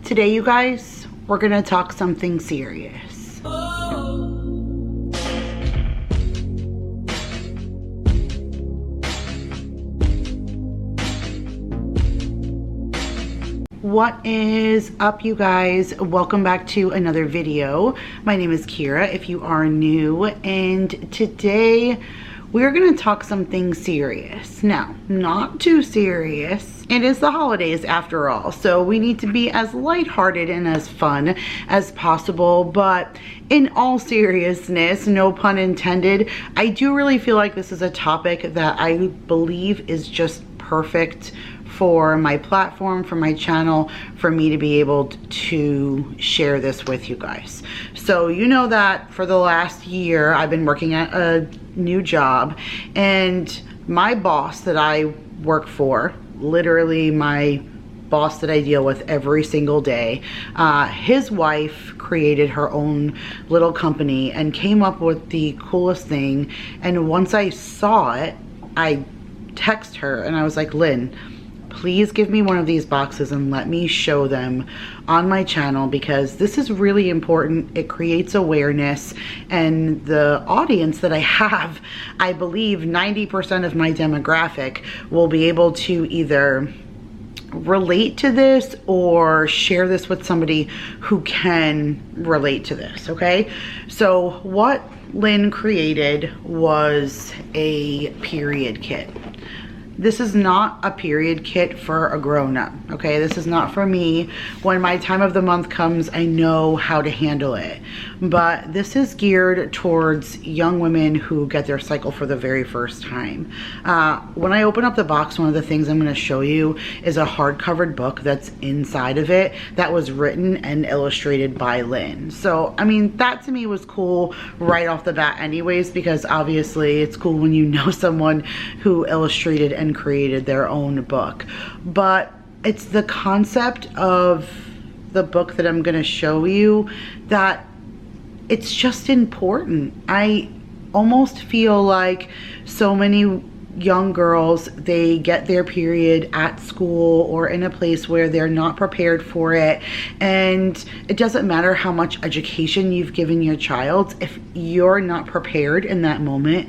Today, you guys, we're gonna talk something serious. What is up, you guys? Welcome back to another video. My name is Kira if you are new, and today we're going to talk something serious. Now, not too serious. It is the holidays after all, so we need to be as lighthearted and as fun as possible, but in all seriousness, no pun intended, I do really feel like this is a topic that I believe is just perfect for my platform, for my channel, for me to be able to share this with you guys. So you know that for the last year I've been working at a new job, and my boss that I work for, literally my boss that I deal with every single day, his wife created her own little company and came up with the coolest thing. And once I saw it, I texted her and I was like, Lynn, please give me one of these boxes and let me show them on my channel, because this is really important. It creates awareness, and the audience that I have, I believe 90% of my demographic will be able to either relate to this or share this with somebody who can relate to this, okay? So what Lynn created was a period kit. This is not a period kit for a grown-up, okay? This is not for me. When my time of the month comes, I know how to handle it. But this is geared towards young women who get their cycle for the very first time. When I open up the box, one of the things I'm gonna show you is a hardcover book that's inside of it that was written and illustrated by Lynn. So, I mean, that to me was cool right off the bat anyways, because obviously it's cool when you know someone who illustrated and created their own book. But it's the concept of the book that I'm going to show you that it's just important. I almost feel like so many young girls, they get their period at school or in a place where they're not prepared for it, and it doesn't matter how much education you've given your child. If you're not prepared in that moment,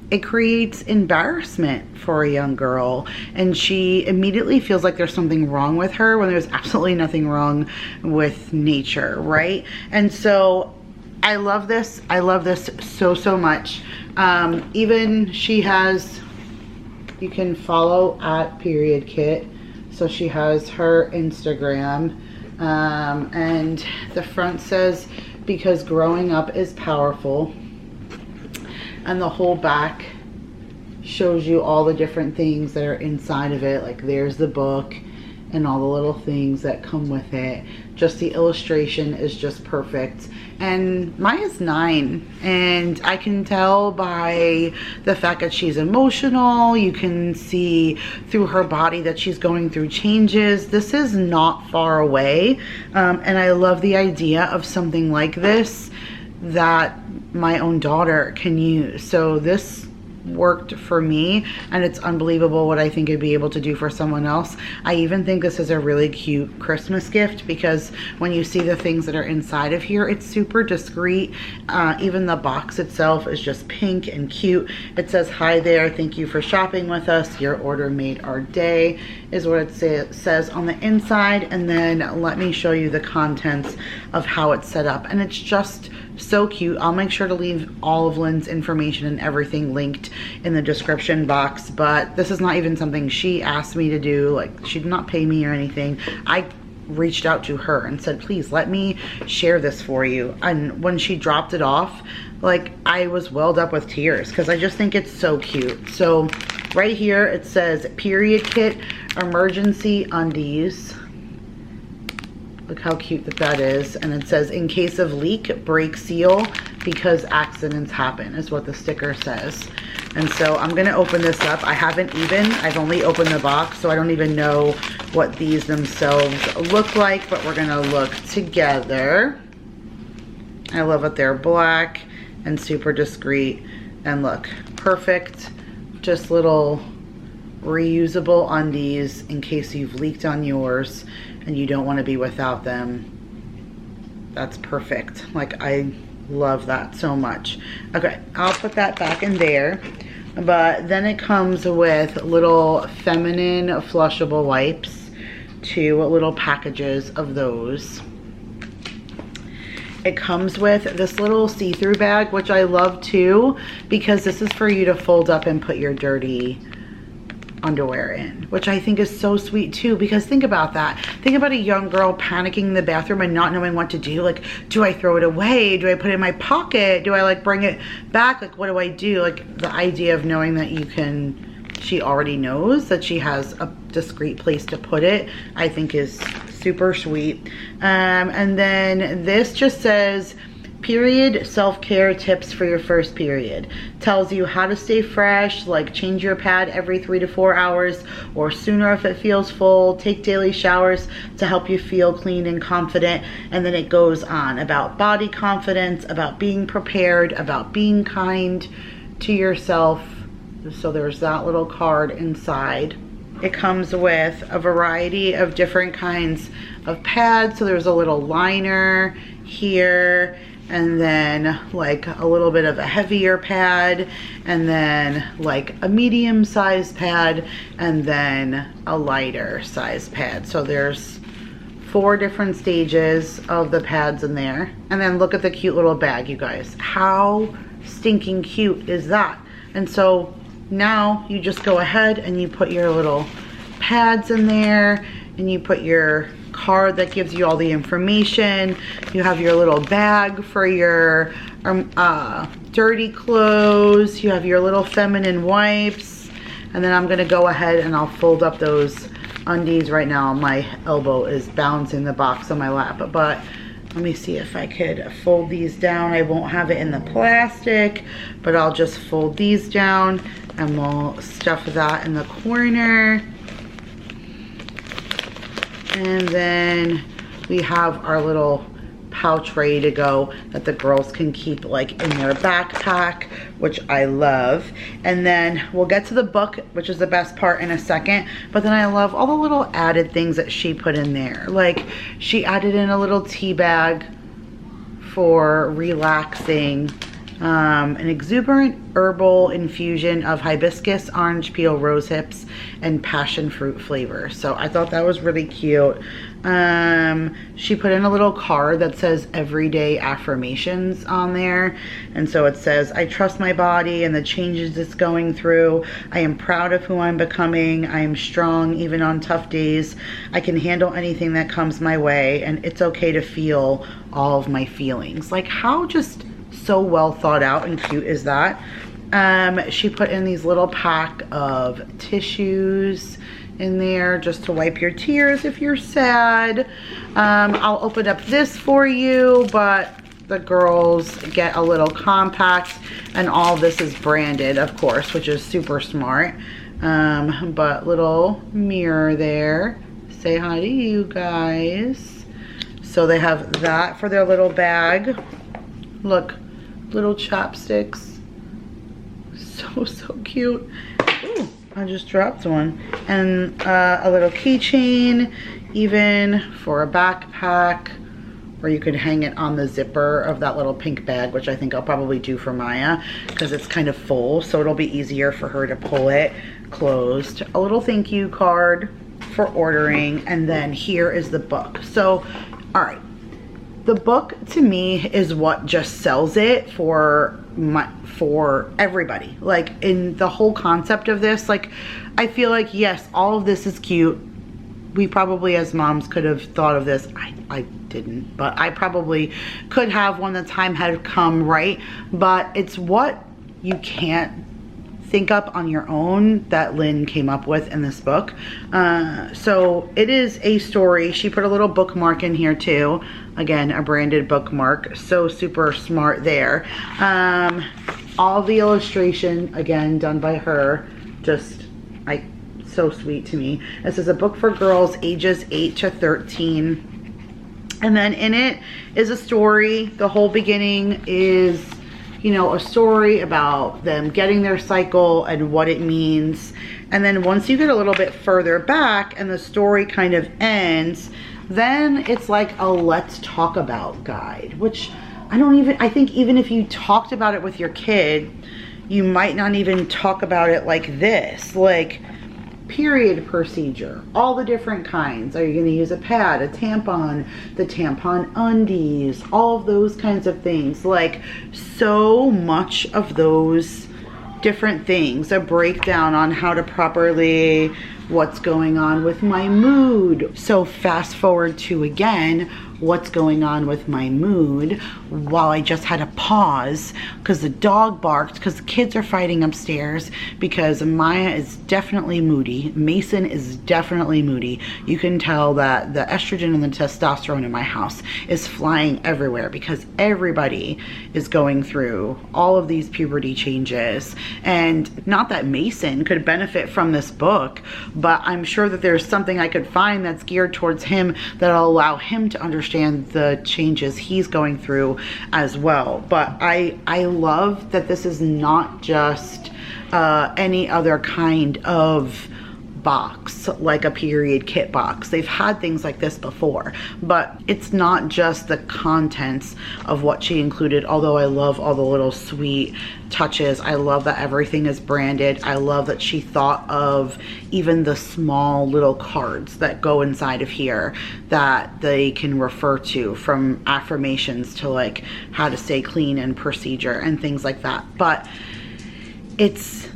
it creates embarrassment for a young girl, and she immediately feels like there's something wrong with her when there's absolutely nothing wrong with nature, right? And so I love this. I love this so much. Even she has, you can follow at Period Kit. So she has her Instagram, and the front says, because growing up is powerful. And the whole back shows you all the different things that are inside of it. Like there's the book and all the little things that come with it. Just the illustration is just perfect. And Maya's 9, and I can tell by the fact that she's emotional. You can see through her body that she's going through changes. This is not far away. And I love the idea of something like this that my own daughter can use. So this worked for me, and it's unbelievable what I think it'd be able to do for someone else. I even think this is a really cute Christmas gift, because when you see the things that are inside of here, it's super discreet. Even the box itself is just pink and cute. It says, hi there, thank you for shopping with us, your order made our day, is what it says on the inside. And then let me show you the contents of how it's set up, and it's just so cute. I'll make sure to leave all of Lynn's information and everything linked in the description box, but this is not even something she asked me to do. Like, she did not pay me or anything. I reached out to her and said, please let me share this for you. And when she dropped it off, like, I was welled up with tears because I just think it's so cute. So right here it says Period Kit Emergency Undies. Look how cute that is. And it says, in case of leak, break seal because accidents happen, is what the sticker says. And so I'm gonna open this up. I've only opened the box, so I don't even know what these themselves look like, but we're gonna look together. I love it. They're black and super discreet. And look, perfect, just little reusable undies in case you've leaked on yours. and you don't want to be without them, that's perfect. Like, I love that so much. Okay, I'll put that back in there. But then it comes with little feminine flushable wipes, 2 little packages of those. It comes with this little see-through bag, which I love too, because this is for you to fold up and put your dirty underwear in, which I think is so sweet too, because think about that. Think about a young girl panicking in the bathroom and not knowing what to do. Like, do I throw it away? Do I put it in my pocket? Do I like bring it back? Like, what do I do? Like, the idea of knowing that you can, she already knows that she has a discreet place to put it, I think is super sweet. And then this just says, period self-care tips for your first period. Tells you how to stay fresh, like change your pad every 3 to 4 hours or sooner if it feels full. Take daily showers to help you feel clean and confident. And then it goes on about body confidence, about being prepared, about being kind to yourself. So there's that little card inside. It comes with a variety of different kinds of pads. So there's a little liner here, and then like a little bit of a heavier pad, and then like a medium sized pad, and then a lighter sized pad. So there's 4 different stages of the pads in there. And then look at the cute little bag, you guys. How stinking cute is that? And so now you just go ahead and you put your little pads in there, and you put your card that gives you all the information. You have your little bag for your dirty clothes. You have your little feminine wipes. And then I'm gonna go ahead and I'll fold up those undies right now. My elbow is bouncing the box on my lap, but let me see if I could fold these down. I won't have it in the plastic, but I'll just fold these down and we'll stuff that in the corner. And then we have our little pouch ready to go that the girls can keep like in their backpack, which I love. And then we'll get to the book, which is the best part, in a second. But then I love all the little added things that she put in there. Like, she added in a little tea bag for relaxing, an exuberant herbal infusion of hibiscus, orange peel, rose hips, and passion fruit flavor. So I thought that was really cute. She put in a little card that says everyday affirmations on there. And so it says, I trust my body and the changes it's going through. I am proud of who I'm becoming. I am strong even on tough days. I can handle anything that comes my way, and it's okay to feel all of my feelings. Like, how just so well thought out and cute is that? She put in these little pack of tissues in there just to wipe your tears if you're sad. I'll open up this for you, but the girls get a little compact, and all this is branded, of course, which is super smart. But little mirror there. Say hi to you guys. So they have that for their little bag. Look, little chopsticks. So cute. Ooh, I just dropped one. And a little keychain, even for a backpack, or you could hang it on the zipper of that little pink bag, which I think I'll probably do for Maya because it's kind of full, so it'll be easier for her to pull it closed. A little thank you card for ordering, and then here is the book. So, all right. The book to me is what just sells it for everybody. Like, in the whole concept of this, like, I feel like, yes, all of this is cute. We probably as moms could have thought of this. I didn't, but I probably could have when the time had come, right? But it's what you can't think up on your own that Lhyn came up with in this book. So it is a story. She put a little bookmark in here too. Again, a branded bookmark. So super smart there. All the illustration, again, done by her. Just, so sweet to me. This is a book for girls ages 8 to 13. And then in it is a story. The whole beginning is, you know, a story about them getting their cycle and what it means. And then once you get a little bit further back and the story kind of ends, Then it's like a let's talk about guide, which I think even if you talked about it with your kid, you might not even talk about it like this, like period procedure, all the different kinds. Are you going to use a pad, a tampon, the tampon undies, all of those kinds of things, like so much of those different things, a breakdown on how to properly, what's going on with my mood. So fast forward to again, what's going on with my mood, while I just had a pause because the dog barked, because the kids are fighting upstairs, because Maya is definitely moody. Mason is definitely moody. You can tell that the estrogen and the testosterone in my house is flying everywhere because everybody is going through all of these puberty changes. And not that Mason could benefit from this book, but I'm sure that there's something I could find that's geared towards him that'll allow him to understand the changes he's going through as well. But I love that this is not just any other kind of box, like a period kit box. They've had things like this before, but it's not just the contents of what she included, although I love all the little sweet touches. I love that everything is branded. I love that she thought of even the small little cards that go inside of here that they can refer to, from affirmations to like how to stay clean and procedure and things like that. But it's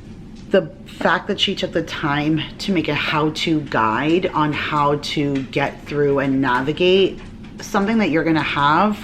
the fact that she took the time to make a how-to guide on how to get through and navigate something that you're gonna have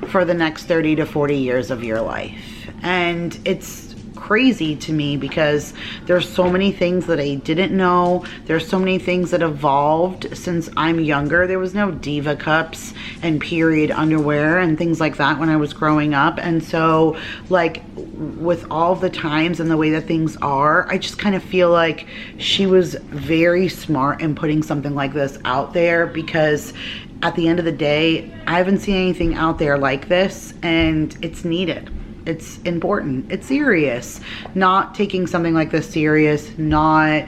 for the next 30 to 40 years of your life. And it's crazy to me because there's so many things that I didn't know. There's so many things that evolved since I'm younger. There was no diva cups and period underwear and things like that when I was growing up. And so like with all the times and the way that things are, I just kind of feel like she was very smart in putting something like this out there, because at the end of the day, I haven't seen anything out there like this, and it's needed. It's important. It's serious. Not taking something like this serious, not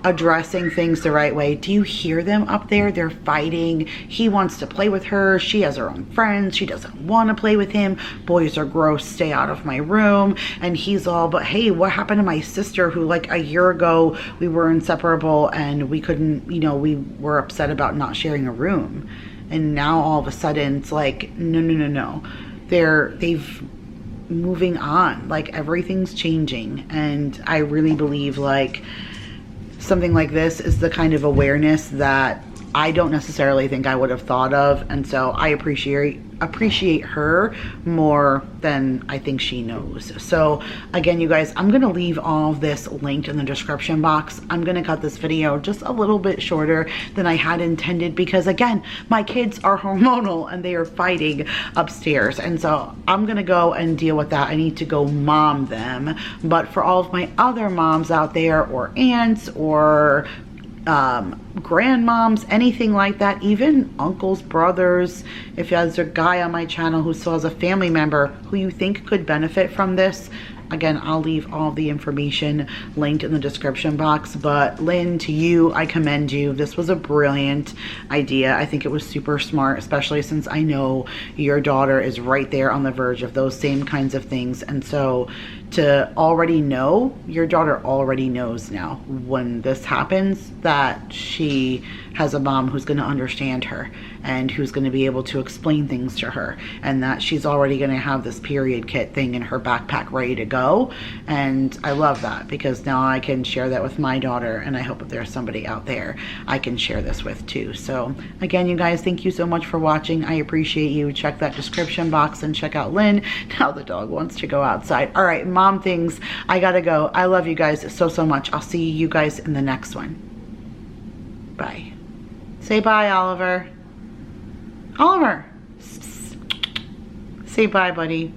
addressing things the right way. Do you hear them up there? They're fighting. He wants to play with her. She has her own friends. She doesn't want to play with him. Boys are gross. Stay out of my room. And he's all, but hey, what happened to my sister who like a year ago we were inseparable and we couldn't, you know, we were upset about not sharing a room. And now all of a sudden it's like, no. They've moving on, like everything's changing. And I really believe like something like this is the kind of awareness that I don't necessarily think I would have thought of. And so I appreciate her more than I think she knows. So again, you guys, I'm gonna leave all of this linked in the description box. I'm gonna cut this video just a little bit shorter than I had intended because again, my kids are hormonal and they are fighting upstairs. And so I'm gonna go and deal with that. I need to go mom them. But for all of my other moms out there, or aunts, or grandmoms, anything like that, even uncles, brothers, if there's a guy on my channel who still has a family member who you think could benefit from this, again, I'll leave all the information linked in the description box. But Lynn, to you, I commend you. This was a brilliant idea. I think it was super smart, especially since I know your daughter is right there on the verge of those same kinds of things. And so to already know, your daughter already knows now when this happens that she has a mom who's going to understand her and who's going to be able to explain things to her, and that she's already going to have this period kit thing in her backpack ready to go. And I love that because now I can share that with my daughter, and I hope that there's somebody out there I can share this with too. So again, you guys, thank you so much for watching. I appreciate you. Check that description box and check out Lynn. Now the dog wants to go outside. All right, mom things, I gotta go. I love you guys so much. I'll see you guys in the next one. Bye. Say bye, Oliver. Oliver. Say bye, buddy.